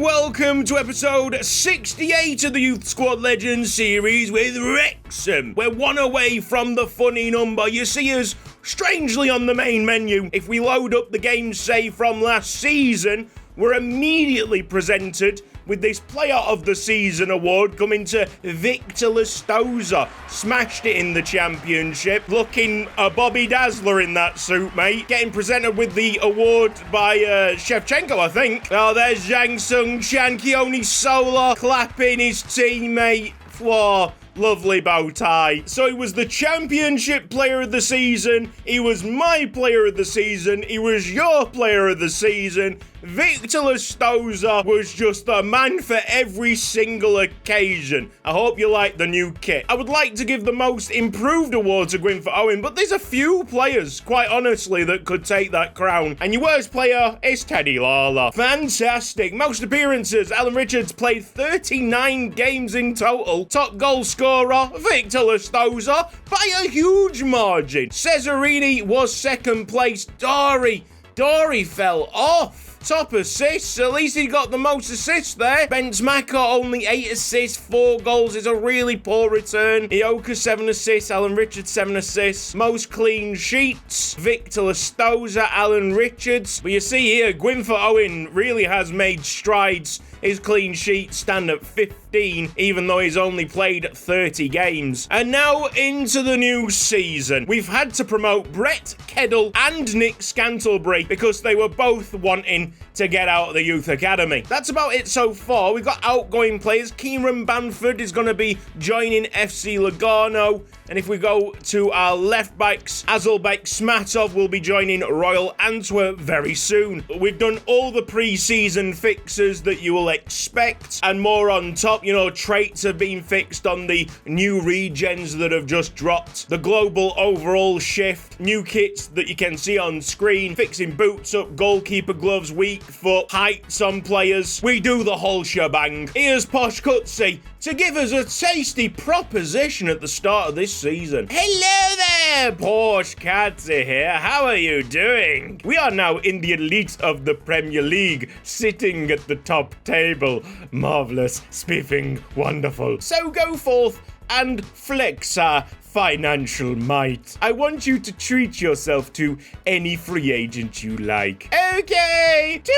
welcome to episode 68 of the Youth Squad Legends series with Wrexham. We're one away from the funny number. You see us strangely on the main menu. If we load up the games saved from last season, we're immediately presented with this Player of the Season award coming to Victor Lestoza. Smashed it in the championship. Looking a Bobby Dazzler in that suit, mate. Getting presented with the award by Shevchenko, I think. Oh, there's Zhang Sung Chan, Keone Sola clapping his teammate. Whoa. Lovely bow tie. So he was the championship player of the season. He was my player of the season. He was your player of the season. Victor Lestoza was just the man for every single occasion. I hope you like the new kit. I would like to give the most improved award to Gwynfor Owen, but there's a few players, quite honestly, that could take that crown. And your worst player is Teddy Lala. Fantastic. Most appearances. Alan Richards played 39 games in total. Top goal scorer, Victor Lestoza, by a huge margin. Cesarini was second place. Dory fell off. Top assists, at least he got the most assists there. Benzemacher only 8 assists, 4 goals is a really poor return. Ioka 7 assists, Alan Richards 7 assists. Most clean sheets, Victor Lestoza, Alan Richards. But you see here, Gwynfor Owen really has made strides. His clean sheets stand at 15, even though he's only played 30 games. And now into the new season. We've had to promote Brett Keddle and Nick Scantlebury because they were both wanting to get out of the youth academy. That's about it so far. We've got outgoing players. Kieran Banford is going to be joining FC Lugano. And if we go to our left backs, Azelbek Smatov will be joining Royal Antwerp very soon. We've done all the pre-season fixes that you will expect and more on top. You know, traits have been fixed on the new regens that have just dropped. The global overall shift, new kits that you can see on screen, fixing boots up, goalkeeper gloves, weak foot, heights on players. We do the whole shebang. Here's Posh Cutsy to give us a tasty proposition at the start of this season. Hello there, Posh Cutsy here. How are you doing? We are now in the elite of the Premier League, sitting at the top table. Marvellous, spiffing, wonderful. So go forth and flex our financial might. I want you to treat yourself to any free agent you like. Okay, toodles!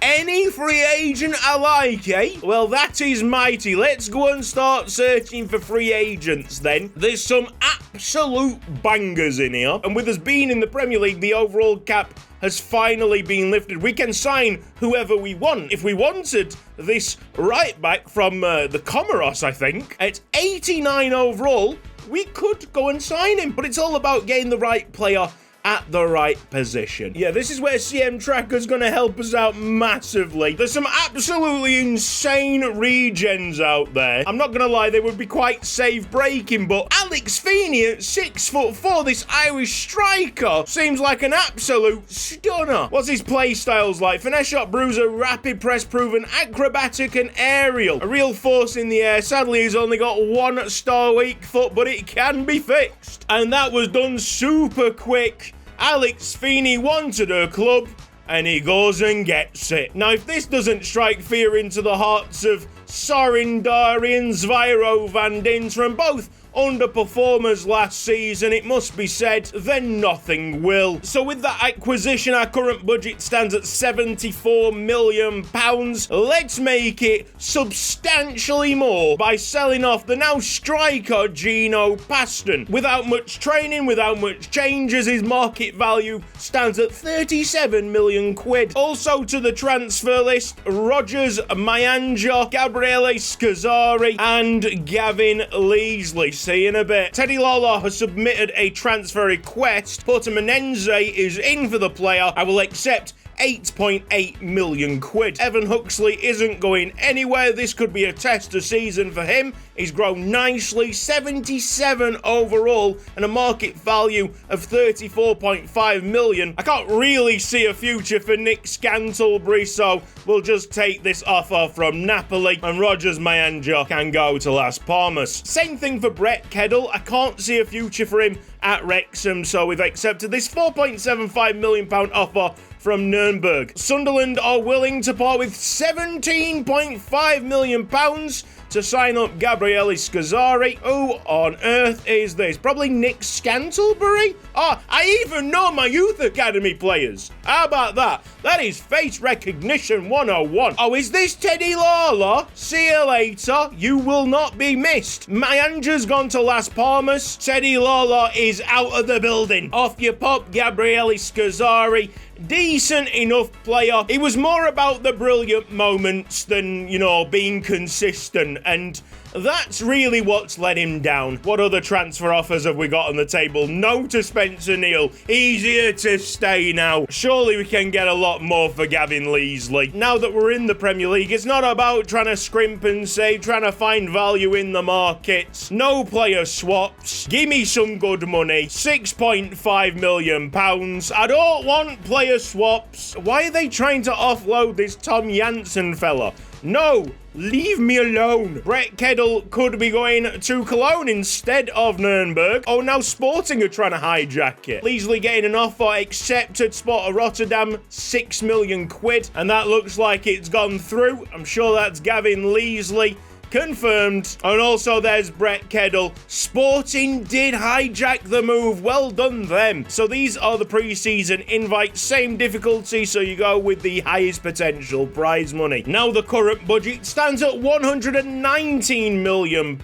Any free agent I like, eh? Well, that is mighty. Let's go and start searching for free agents then. There's some absolute bangers in here. And with us being in the Premier League, the overall cap has finally been lifted. We can sign whoever we want. If we wanted this right back from the Comoros, I think, at 89 overall, we could go and sign him. But it's all about getting the right player at the right position. Yeah, this is where CM Tracker's going to help us out massively. There's some absolutely insane regens out there. I'm not going to lie, they would be quite save-breaking, but Alex Feeney at 6'4", this Irish striker, seems like an absolute stunner. What's his play styles like? Finesse shot bruiser, rapid press proven, acrobatic and aerial. A real force in the air. Sadly, he's only got 1 star weak foot, but it can be fixed. And that was done super quick. Alex Feeney wanted a club, and he goes and gets it. Now, if this doesn't strike fear into the hearts of Sorin Dari and Zviro van Dinteren, both underperformers last season, it must be said, then nothing will. So with that acquisition, our current budget stands at £74 million. Let's make it substantially more by selling off the now striker Gino Paston. Without much training, without much changes, his market value stands at £37 million. Also to the transfer list, Rogers Mayanja, Gabriele Scazzari and Gavin Leesley. See in a bit. Teddy Lala has submitted a transfer request. Porter Menenze is in for the player. I will accept £8.8 million. Evan Huxley isn't going anywhere. This could be a tester season for him. He's grown nicely, 77 overall, and a market value of 34.5 million. I can't really see a future for Nick Scantlebury, so we'll just take this offer from Napoli, and Rogers Mayanja can go to Las Palmas. Same thing for Brett Keddle. I can't see a future for him at Wrexham, so we've accepted this £4.75 million offer from Nuremberg. Sunderland are willing to part with £17.5 million to sign up Gabriele Scazzari. Who on earth is this? Probably Nick Scantlebury? Oh, I even know my youth academy players. How about that? That is face recognition 101. Oh, is this Teddy Lawler? See you later. You will not be missed. Mayanja's gone to Las Palmas. Teddy Lawler is out of the building. Off you pop, Gabriele Scazzari. Decent enough player. He was more about the brilliant moments than, being consistent, and that's really what's let him down. What other transfer offers have we got on the table? No to Spencer Neal. He's here to stay now. Surely we can get a lot more for Gavin Leesley. Now that we're in the Premier League, it's not about trying to scrimp and save, trying to find value in the markets. No player swaps. Give me some good money. £6.5 million. I don't want player swaps. Why are they trying to offload this Tom Janssen fella? No, leave me alone. Brett Kedel could be going to Cologne instead of Nuremberg. Oh, now Sporting are trying to hijack it. Leesley getting an offer accepted. Sport of Rotterdam, £6 million. And that looks like it's gone through. I'm sure that's Gavin Leesley. Confirmed. And also there's Brett Kedel. Sporting did hijack the move. Well done them. So these are the pre-season invites. Same difficulty, so you go with the highest potential prize money. Now the current budget stands at £119 million.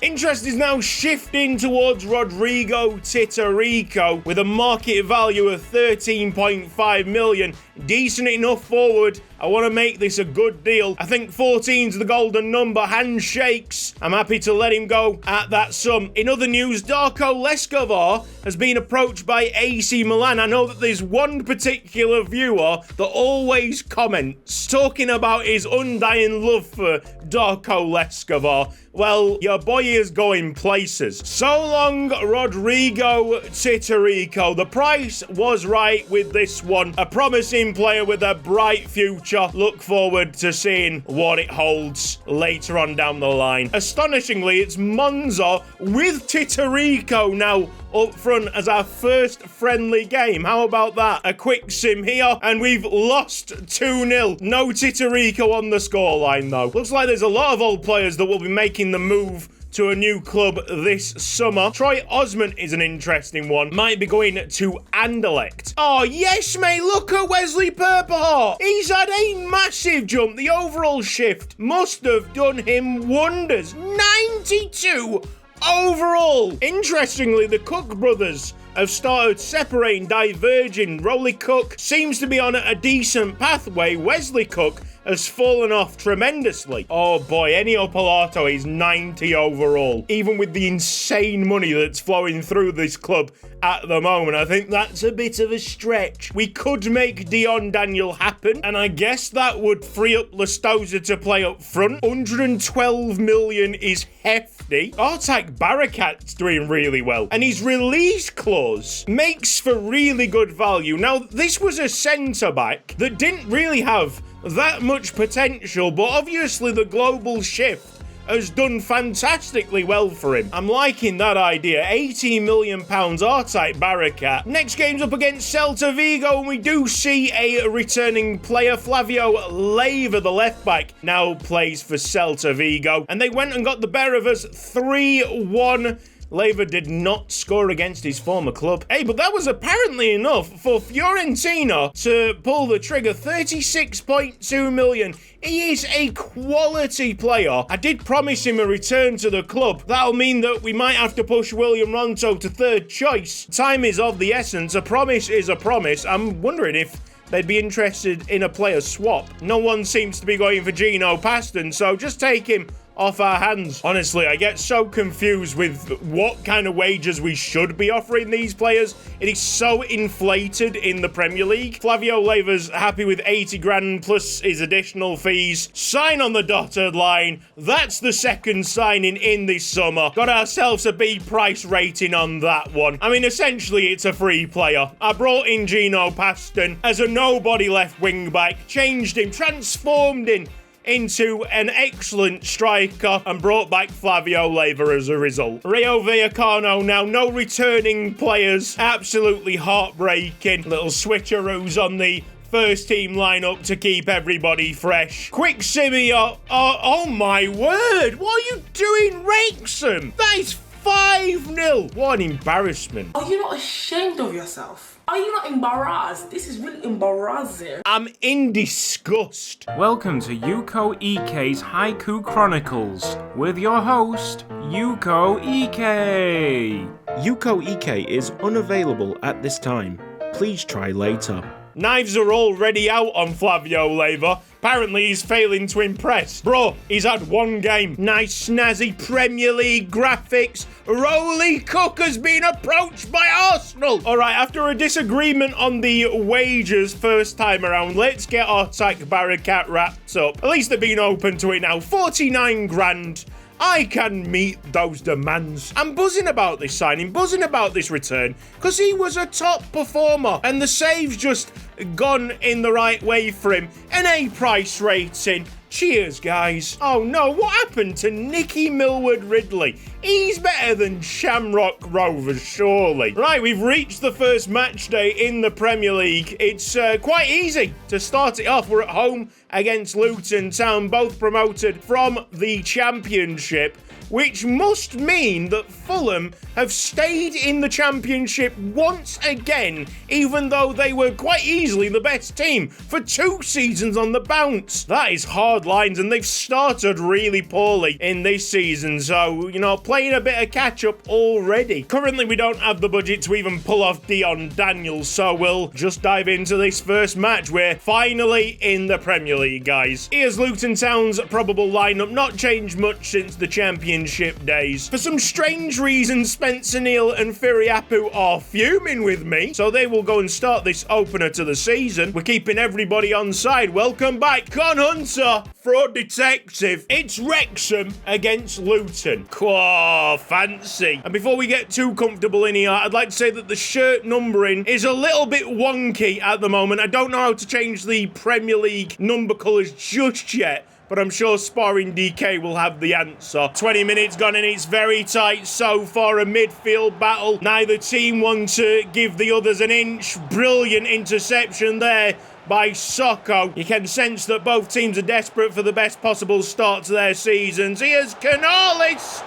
Interest is now shifting towards Rodrigo Titarico with a market value of £13.5 million. Decent enough forward. I want to make this a good deal. I think 14's the golden number. Handshakes. I'm happy to let him go at that sum. In other news, Darko Leskovar has been approached by AC Milan. I know that there's one particular viewer that always comments talking about his undying love for Darko Leskovar. Well, your boy is going places. So long, Rodrigo Titarico. The price was right with this one. A promising player with a bright future. Look forward to seeing what it holds later on down the line. Astonishingly, it's Monza with Titarico now up front as our first friendly game. How about that? A quick sim here, and we've lost 2-0. No Titarico on the scoreline, though. Looks like there's a lot of old players that will be making the move to a new club this summer. Troy Osman is an interesting one. Might be going to Anderlecht. Oh, yes, mate. Look at Wesley Purperhart. He's had a massive jump. The overall shift must have done him wonders. 92 overall. Interestingly, the Cook brothers have started separating, diverging. Rolly Cook seems to be on a decent pathway. Wesley Cook has fallen off tremendously. Oh boy, Ennio Pilato is 90 overall. Even with the insane money that's flowing through this club at the moment, I think that's a bit of a stretch. We could make Dion Daniel happen, and I guess that would free up Lastoza to play up front. 112 million is hefty. Artak Barakat's doing really well, and his release clause makes for really good value. Now, this was a centre-back that didn't really have that much potential, but obviously the global shift has done fantastically well for him. I'm liking that idea. £80 million R-type Barakat. Next game's up against Celta Vigo, and we do see a returning player. Flavio Leiva, the left-back, now plays for Celta Vigo, and they went and got the better of us 3-1. Leiva did not score against his former club. Hey, but that was apparently enough for Fiorentina to pull the trigger. 36.2 million. He is a quality player. I did promise him a return to the club. That'll mean that we might have to push William Ronto to third choice. Time is of the essence. A promise is a promise. I'm wondering if they'd be interested in a player swap. No one seems to be going for Gino Paston, so just take him off our hands. Honestly, I get so confused with what kind of wages we should be offering these players. It is so inflated in the Premier League. Flavio Leiva's happy with 80 grand plus his additional fees. Sign on the dotted line. That's the second signing in this summer. Got ourselves a B price rating on that one. I mean, essentially, it's a free player. I brought in Gino Paston as a nobody left wing back, changed him, transformed him into an excellent striker, and brought back Flavio Leiva as a result. Rio Vallecano now, no returning players. Absolutely heartbreaking. Little switcheroos on the first team lineup to keep everybody fresh. Quick simmy up. Oh my word. What are you doing, Wrexham? That is 5-0. What an embarrassment. Are you not ashamed of yourself? Are you not embarrassed? This is really embarrassing. I'm in disgust. Welcome to Yuko Ike's Haiku Chronicles with your host, Yuko Ike. Yuko Ike is unavailable at this time. Please try later. Knives are already out on Flavio Leyva. Apparently he's failing to impress. Bro, he's had one game. Nice snazzy Premier League graphics. Rolly Cook has been approached by Arsenal. All right, after a disagreement on the wages first time around, let's get our Tyke Barakat wrapped up. At least they've been open to it now. 49 grand. I can meet those demands. I'm buzzing about this signing, buzzing about this return, because he was a top performer, and the save's just gone in the right way for him. An A price rating. Cheers, guys. Oh no, what happened to Nicky Millward Ridley? He's better than Shamrock Rovers, surely. Right, we've reached the first match day in the Premier League. It's quite easy to start it off. We're at home against Luton Town, both promoted from the Championship, which must mean that Fulham have stayed in the Championship once again, even though they were quite easily the best team for 2 seasons on the bounce. That is hard lines, and they've started really poorly in this season, so, you know, playing a bit of catch-up already. Currently, we don't have the budget to even pull off Dion Daniels, so we'll just dive into this first match. We're finally in the Premier League, guys. Here's Luton Town's probable lineup, not changed much since the Championship days. For some strange reasons, Spencer Neal and Firiapu are fuming with me, so they will go and start this opener to the season. We're keeping everybody on side. Welcome back, Con Hunter, fraud detective. It's Wrexham against Luton. Quah, fancy. And before we get too comfortable in here, I'd like to say that the shirt numbering is a little bit wonky at the moment. I don't know how to change the Premier League number colours just yet, but I'm sure Sparring DK will have the answer. 20 minutes gone and it's very tight so far, a midfield battle. Neither team want to give the others an inch. Brilliant interception there by Socko. You can sense that both teams are desperate for the best possible start to their seasons. Here's Canales.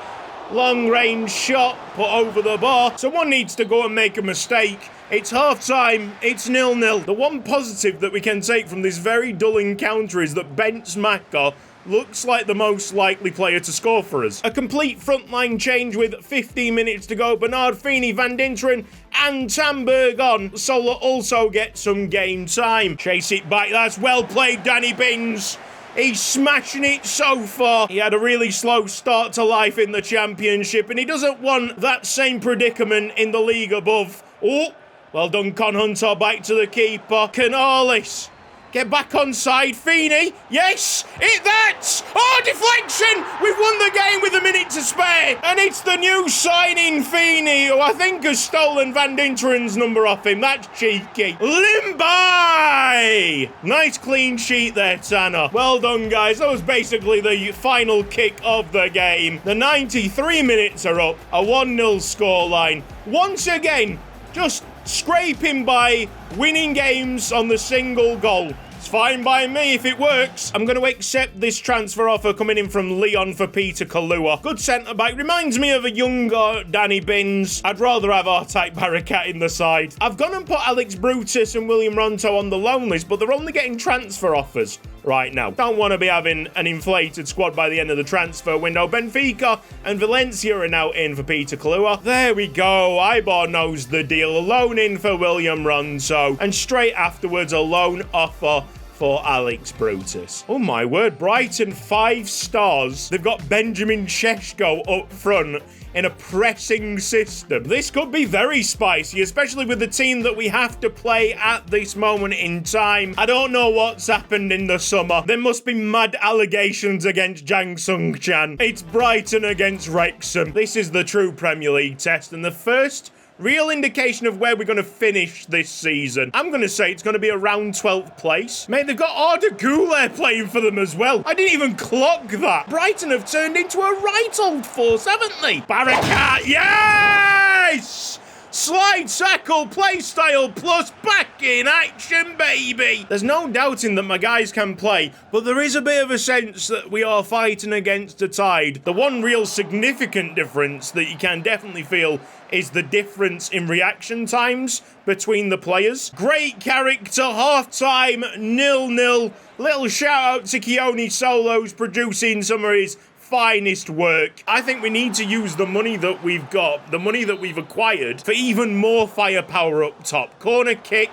Long-range shot put over the bar. Someone needs to go and make a mistake. It's half-time. It's 0-0. The one positive that we can take from this very dull encounter is that Bence Maka looks like the most likely player to score for us. A complete frontline change with 15 minutes to go. Bernard Feeney, Van Dinteren and Tamberg on. Sola also gets some game time. Chase it back. That's well played, Danny Bins. He's smashing it so far. He had a really slow start to life in the Championship, and he doesn't want that same predicament in the league above. Oh, well done, Con Hunter. Back to the keeper. Canales. Get back on side. Feeney. Yes, hit that. Oh, deflection. We've won the game with a minute to spare. And it's the new signing, Feeney, who I think has stolen Van Dinteren's number off him. That's cheeky. Limbai. Nice clean sheet there, Tanner. Well done, guys. That was basically the final kick of the game. The 93 minutes are up. A 1-0 scoreline. Once again, just scraping by, winning games on the single goal. It's fine by me if it works. I'm going to accept this transfer offer coming in from Leon for Peter Kalua. Good centre-back. Reminds me of a younger Danny Bins. I'd rather have our Tyke Barakat in the side. I've gone and put Alex Brutus and William Ronto on the loan list, but they're only getting transfer offers right now. Don't want to be having an inflated squad by the end of the transfer window. Benfica and Valencia are now in for Peter Kalua. There we go. Ibor knows the deal. A loan in for William Ronto. And straight afterwards, a loan offer for Alex Brutus. Oh my word, Brighton 5 stars. They've got Benjamin Šeško up front in a pressing system. This could be very spicy, especially with the team that we have to play at this moment in time. I don't know what's happened in the summer. There must be mad allegations against Jang Sung Chan. It's Brighton against Wrexham. This is the true Premier League test, and the first real indication of where we're going to finish this season. I'm going to say it's going to be around 12th place. Mate, they've got Arda Güler playing for them as well. I didn't even clock that. Brighton have turned into a right old force, haven't they? Barakat, yes! Slide tackle, play style plus back in action, baby. There's no doubting that my guys can play, but there is a bit of a sense that we are fighting against a tide. The one real significant difference that you can definitely feel is the difference in reaction times between the players. Great character, half-time, 0-0. Little shout-out to Keone Solos producing some of his finest work. I think we need to use the money that we've got, the money that we've acquired, for even more firepower up top. Corner kick.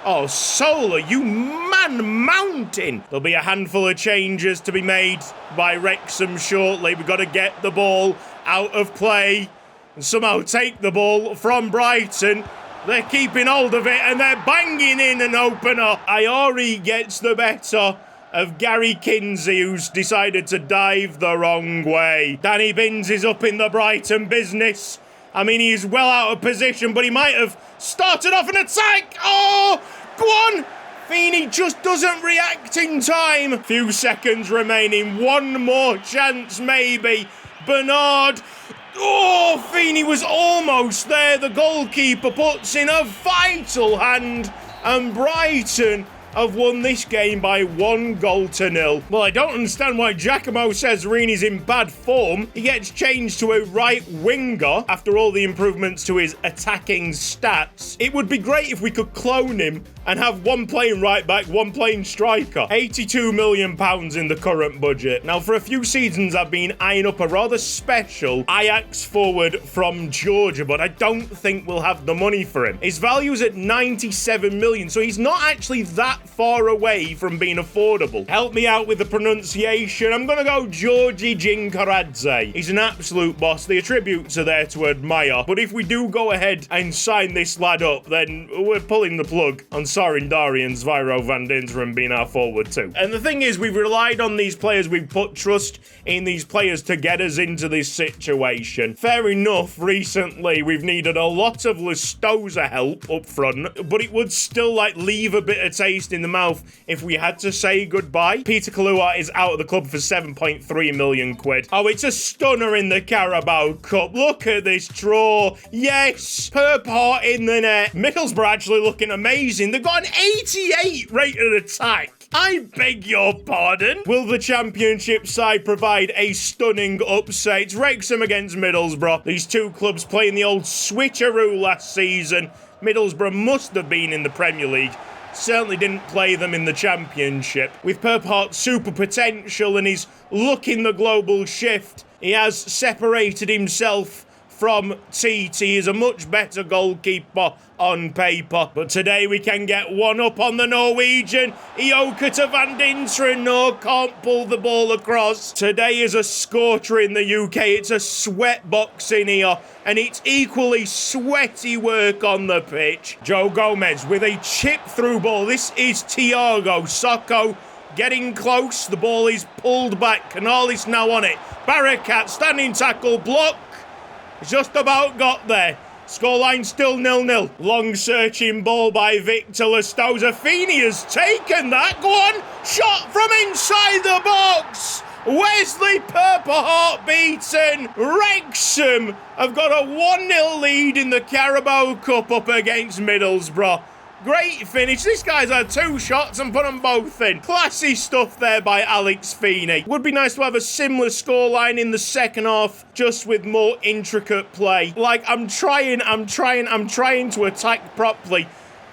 Oh, Solar, you man-mountain. There'll be a handful of changes to be made by Wrexham shortly. We've got to get the ball out of play and somehow take the ball from Brighton. They're keeping hold of it and they're banging in an opener. Iori gets the better of Gary Kinsey, who's decided to dive the wrong way. Danny Binns is up in the Brighton business. I mean, he's well out of position, but he might have started off an attack. Oh, go on. Feeney just doesn't react in time. Few seconds remaining. One more chance, maybe. Bernard. Oh, Feeney was almost there. The goalkeeper puts in a vital hand, and Brighton have won this game by 1-0. Well, I don't understand why Giacomo says Rini's in bad form. He gets changed to a right winger after all the improvements to his attacking stats. It would be great if we could clone him and have one playing right back, one playing striker. £82 million in the current budget. Now, for a few seasons, I've been eyeing up a rather special Ajax forward from Georgia, but I don't think we'll have the money for him. His value's at 97 million, so he's not actually that far away from being affordable. Help me out with the pronunciation. I'm gonna go Georgi Jinkaradze. He's an absolute boss. The attributes are there to admire, but if we do go ahead and sign this lad up, then we're pulling the plug on Sarin Darian, Zviro Van Dinseren being our forward too. And the thing is, we've relied on these players. We've put trust in these players to get us into this situation. Fair enough, recently we've needed a lot of Lustosa help up front, but it would still leave a bit of taste in the mouth if we had to say goodbye. Peter Kalua is out of the club for 7.3 million quid. Oh, it's a stunner in the Carabao Cup. Look at this draw. Yes, Purpart in the net. Middlesbrough actually looking amazing. They've got an 88 rated attack. I beg your pardon. Will the championship side provide a stunning upset? It's Wrexham against Middlesbrough. These two clubs playing the old switcheroo last season. Middlesbrough must have been in the Premier League. Certainly didn't play them in the Championship. With Purpart's super potential and his look in the global shift, he has separated himself from TT. He is a much better goalkeeper on paper. But today we can get one up on the Norwegian. Ioka to Van Dinseren. No, can't pull the ball across. Today is a scorcher in the UK. It's a sweat box in here. And it's equally sweaty work on the pitch. Joe Gomez with a chip through ball. This is Thiago Socco getting close. The ball is pulled back. Canales now on it. Barakat standing tackle block. Just about got there. Scoreline still 0-0. Long searching ball by Victor Lustosa. Feeney has taken that. Go on. Shot from inside the box. Wesley Purpart beaten. Wrexham have got a 1-0 lead in the Carabao Cup up against Middlesbrough. Great finish. This guy's had two shots and put them both in. Classy stuff there by Alex Feeney. Would be nice to have a similar scoreline in the second half, just with more intricate play. I'm trying to attack properly,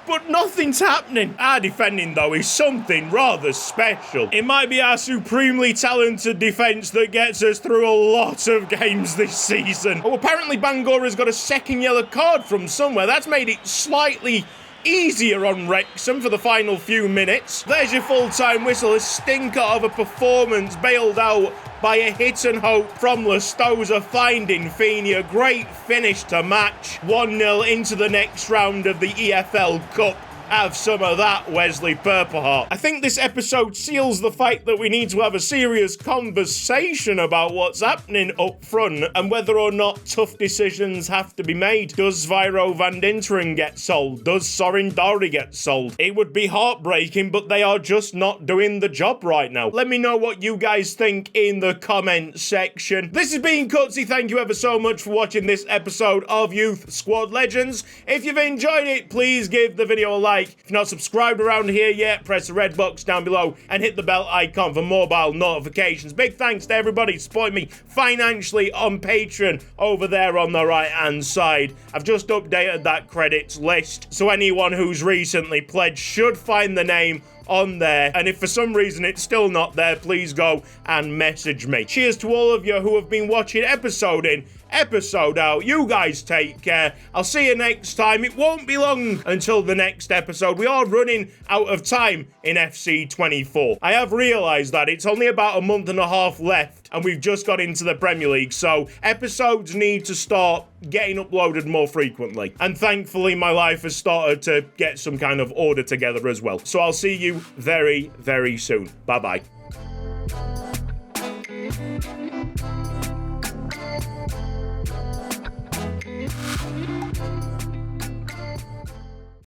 but nothing's happening. Our defending, though, is something rather special. It might be our supremely talented defence that gets us through a lot of games this season. Oh, apparently Bangora's got a second yellow card from somewhere. That's made it slightly easier on Wrexham for the final few minutes. There's your full-time whistle. A stinker of a performance bailed out by a hit and hope from Lustosa finding Feeney. A great finish to match. 1-0 into the next round of the EFL Cup. Have some of that, Wesley Purpleheart. I think this episode seals the fact that we need to have a serious conversation about what's happening up front and whether or not tough decisions have to be made. Does Viro van Dinteren get sold? Does Sorin Dowry get sold? It would be heartbreaking, but they are just not doing the job right now. Let me know what you guys think in the comment section. This has been Cutsy. Thank you ever so much for watching this episode of Youth Squad Legends. If you've enjoyed it, please give the video a like. If you're not subscribed around here yet, press the red box down below and hit the bell icon for mobile notifications. Big thanks to everybody supporting me financially on Patreon over there on the right hand side. I've just updated that credits list, so anyone who's recently pledged should find the name on there, and if for some reason it's still not there, please go and message me. Cheers to all of you who have been watching episode in, episode out. You guys take care. I'll see you next time. It won't be long until the next episode. We are running out of time in FC24. I have realised that it's only about a month and a half left and we've just got into the Premier League, so episodes need to start getting uploaded more frequently. And thankfully my life has started to get some kind of order together as well. So I'll see you very, very soon. Bye-bye.